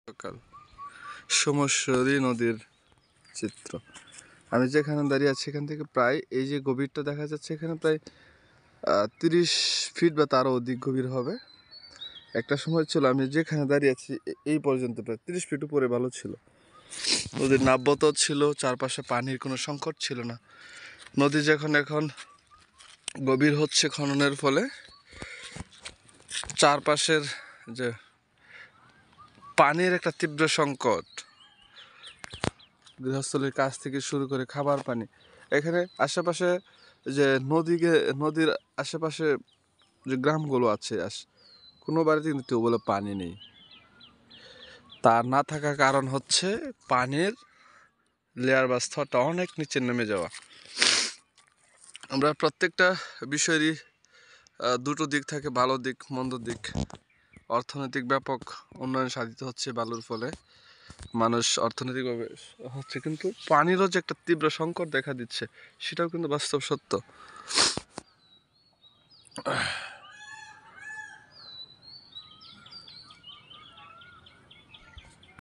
সকাল সোমেশ্বরী নদীর চিত্র। আমি যেখানে দাঁড়িয়ে আছি এখান থেকে প্রায় এই যে গভীরটা দেখা যাচ্ছে এখানে প্রায় 30 ফিট বা তারও অধিক গভীর হবে। একটা সময় ছিল আমি যেখানে দাঁড়িয়ে আছি এই পর্যন্ত প্রায় 30 ফিট উপরে ভালো ছিল। নদীর নাব্যতাও ছিল, চারপাশে পানির কোনো সংকট ছিল না। নদী যখন এখন গভীর হচ্ছে খননের ফলে চারপাশের যে পানির একটা তীব্র সংকট, গৃহস্থলীর কাছ থেকে শুরু করে খাবার পানি, এখানে আশেপাশে যে নদীর আশেপাশে যে গ্রামগুলো আছে কোনো বাড়িতে কিন্তু টিউবওয়েলে পানি নেই। তার না থাকার কারণ হচ্ছে পানির লেয়ার বা স্তরটা অনেক নিচে নেমে যাওয়া। আমরা প্রত্যেকটা বিষয়েরই দুটো দিক থাকে, ভালো দিক মন্দ দিক। অর্থনৈতিক ব্যাপক উন্নয়ন সাধিত হচ্ছে বালুর ফলে, মানুষ অর্থনৈতিকভাবে হচ্ছে, কিন্তু পানিরও যে একটা তীব্র সংকট দেখা দিচ্ছে সেটাও কিন্তু বাস্তব সত্য।